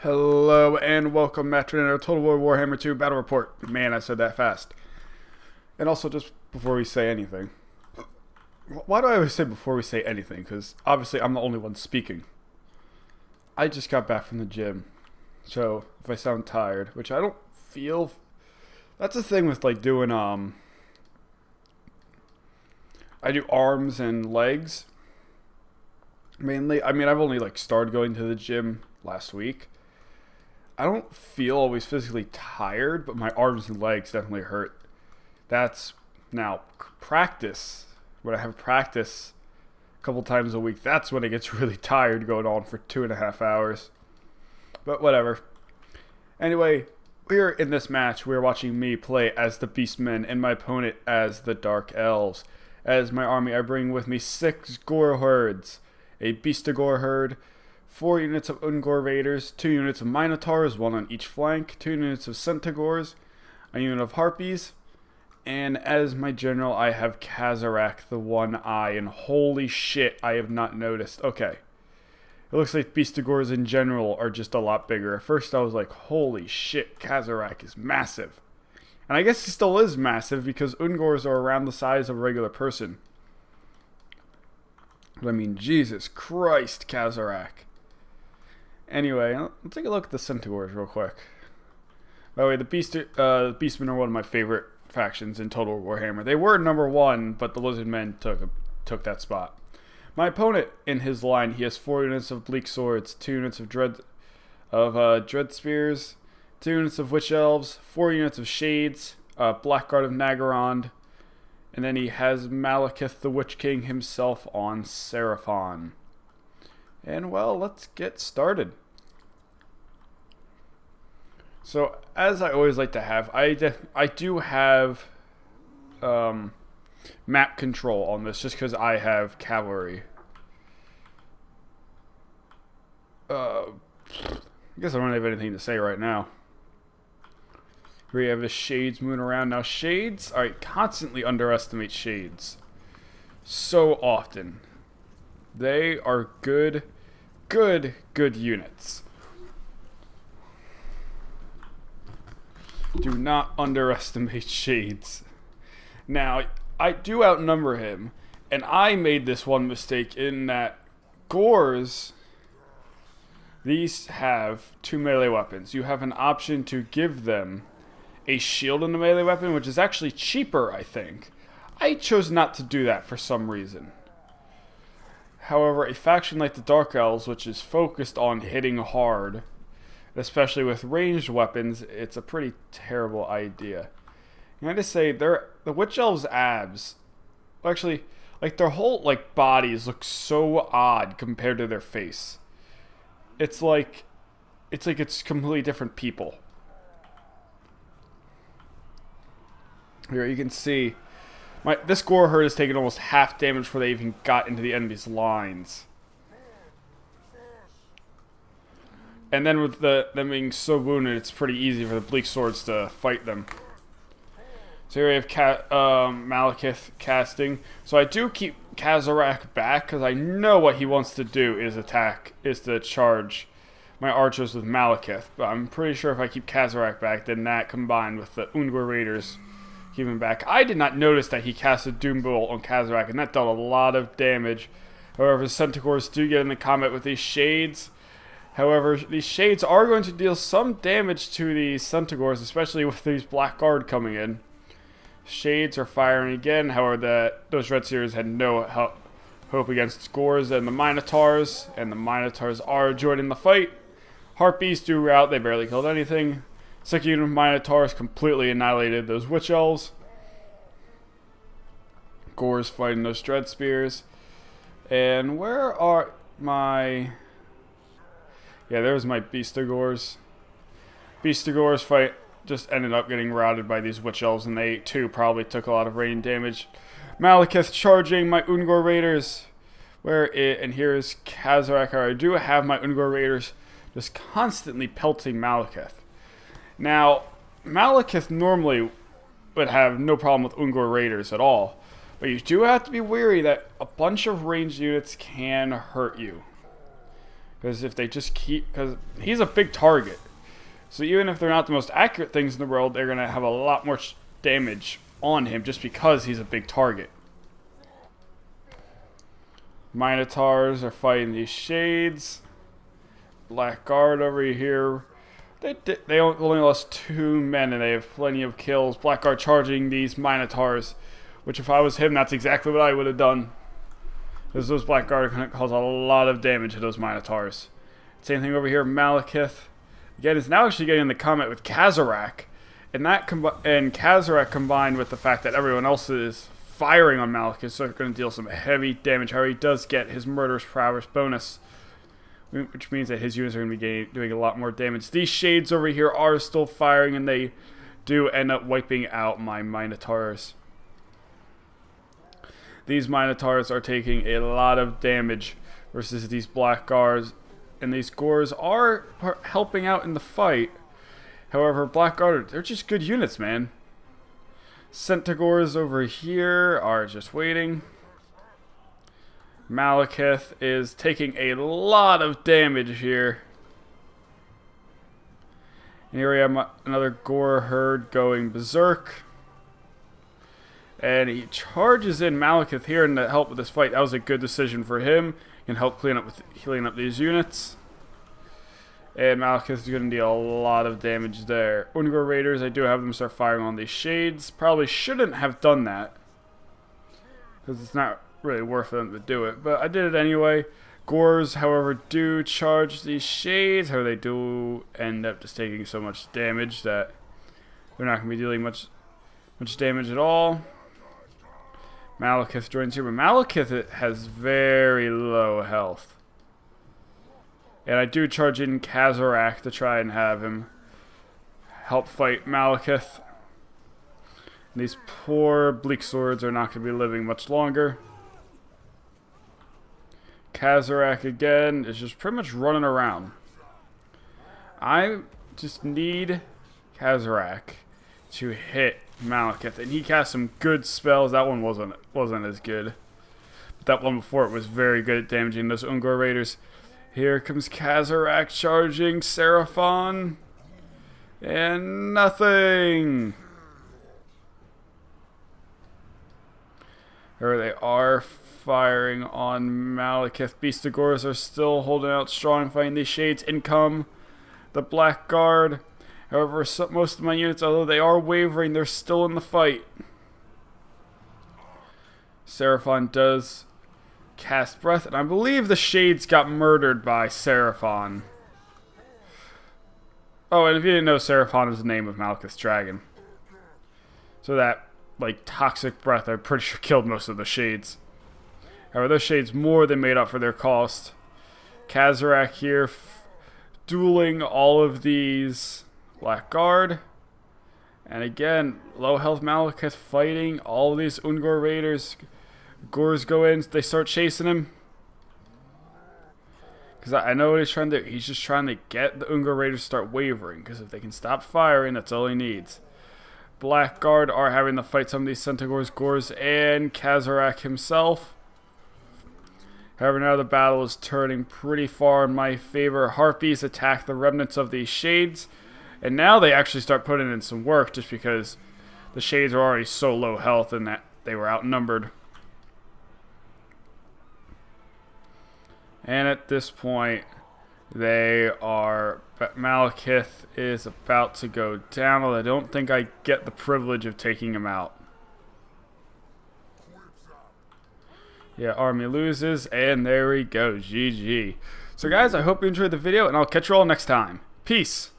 Hello and welcome back to another Total War Warhammer 2 Battle Report. Man, I said that fast. And also, just before we say anything. Why do I always say before we say anything? Because obviously I'm the only one speaking. I just got back from the gym. So, if I sound tired, which I don't feel... That's the thing with like doing, I do arms and legs. Mainly, I've only like started going to the gym last week. I don't feel always physically tired, but my arms and legs definitely hurt. That's now practice. When I have practice a couple times a week, that's when it gets really tired going on for 2.5 hours. But whatever. Anyway, we're in this match. We're watching me play as the Beastmen and my opponent as the Dark Elves. As my army, I bring with me 6 Gore herds, a Beastagore herd, 4 units of Ungor Raiders, 2 units of Minotaurs, 1 on each flank, 2 units of Centaurs, a unit of Harpies, and as my general I have Kazarak, the One Eye, and holy shit, I have not noticed. Okay. It looks like Beastagores in general are just a lot bigger. At first I was like, holy shit, Kazarak is massive. And I guess he still is massive because Ungors are around the size of a regular person. But I mean, Jesus Christ, Kazarak. Anyway, let's take a look at the Centaurs real quick. By the way, the Beastmen are one of my favorite factions in Total Warhammer. They were number 1, but the Lizardmen took that spot. My opponent in his line, he has 4 units of Bleak Swords, 2 units of Dread Spears, 2 units of Witch Elves, 4 units of Shades, Blackguard of Nagarond, and then he has Malekith the Witch King himself on Seraphon. And well, let's get started. So, as I always like to have, I do have map control on this just because I have cavalry. I guess I don't have anything to say right now. Here we have the Shades moving around. Now, Shades, I constantly underestimate Shades. So often. They are good units. Do not underestimate Shades. Now, I do outnumber him, and I made this one mistake in that Gores, these have 2 melee weapons. You have an option to give them a shield and a melee weapon, which is actually cheaper, I think. I chose not to do that for some reason. However, a faction like the Dark Elves, which is focused on hitting hard, especially with ranged weapons, it's a pretty terrible idea. And I just say, the Witch Elves' abs, actually, like their whole bodies look so odd compared to their face. It's like it's completely different people. Here you can see, this Gore herd has taken almost half damage before they even got into the enemy's lines. And then with them being so wounded, it's pretty easy for the Bleak Swords to fight them. So here we have Malekith casting. So I do keep Kazarak back because I know what he wants to do is to charge my archers with Malekith. But I'm pretty sure if I keep Kazarak back, then that combined with the Ungor Raiders keep him back. I did not notice that he cast a Doom Bolt on Kazarak, and that dealt a lot of damage. However, Centaurs do get into combat with these Shades. However, these Shades are going to deal some damage to these Centaurs, especially with these Blackguard coming in. Shades are firing again. However, those Red Seers had no hope against Gores and the Minotaurs are joining the fight. Harpies do rout. They barely killed anything. Second unit of Minotaurs completely annihilated those Witch Elves. Gores fighting those Dread Spears. And where are my... Yeah, there's my Beastagores. Beastagores fight just ended up getting routed by these Witch Elves, and they too probably took a lot of rain damage. Malekith charging my Ungor Raiders. And here's Kazarak. I do have my Ungor Raiders just constantly pelting Malekith. Now, Malekith normally would have no problem with Ungor Raiders at all, but you do have to be wary that a bunch of ranged units can hurt you. Because if they just keep... Because he's a big target. So even if they're not the most accurate things in the world, they're going to have a lot more damage on him just because he's a big target. Minotaurs are fighting these shades. Blackguard over here. They only lost 2 men and they have plenty of kills. Blackguard charging these Minotaurs. Which if I was him, that's exactly what I would have done. Because those Blackguard are going to cause a lot of damage to those Minotaurs. Same thing over here, Malekith. Again, is now actually getting in the combat with Kazarak. And Kazarak combined with the fact that everyone else is firing on Malekith, so they're going to deal some heavy damage. However, he does get his murderous prowess bonus, which means that his units are going to be doing a lot more damage. These shades over here are still firing, and they do end up wiping out my Minotaurs. These Minotaurs are taking a lot of damage versus these Blackguards, and these Gors are helping out in the fight. However, Blackguard, they're just good units, man. Centaurs over here are just waiting. Malekith is taking a lot of damage here. And here we have another Gor herd going berserk. And he charges in Malekith here and to help with this fight. That was a good decision for him. He can help clean up these units. And Malekith is going to deal a lot of damage there. Ungor Raiders, I do have them start firing on these shades. Probably shouldn't have done that, because it's not really worth them to do it. But I did it anyway. Gors, however, do charge these shades. However, they do end up just taking so much damage that they're not going to be dealing much damage at all. Malekith joins here, but Malekith has very low health. And I do charge in Kazarak to try and have him help fight Malekith. And these poor Bleak Swords are not going to be living much longer. Kazarak again is just pretty much running around. I just need Kazarak to hit Malekith, and he cast some good spells. That one wasn't as good, but that one before it was very good at damaging those Ungor Raiders. Here comes Kazarak charging Seraphon, and nothing. There they are firing on Malekith. Beastigors are still holding out strong, fighting these shades. In come the Blackguard. However, most of my units, although they are wavering, they're still in the fight. Seraphon does cast breath, and I believe the shades got murdered by Seraphon. Oh, and if you didn't know, Seraphon is the name of Malekith's dragon. So that, like, toxic breath, I'm pretty sure killed most of the shades. However, those shades more than made up for their cost. Kazarak here dueling all of these Blackguard. And again, low health Malekith fighting all of these Ungor Raiders. Gors go in, they start chasing him. Because I know what he's trying to do. He's just trying to get the Ungor Raiders to start wavering. Because if they can stop firing, that's all he needs. Blackguard are having to fight some of these Centaurs, Gors, and Kazarak himself. However, now the battle is turning pretty far in my favor. Harpies attack the remnants of these shades. And now they actually start putting in some work just because the shades are already so low health and that they were outnumbered. And at this point, Malekith is about to go down, although I don't think I get the privilege of taking him out. Yeah, army loses, and there we go, GG. So guys, I hope you enjoyed the video, and I'll catch you all next time. Peace!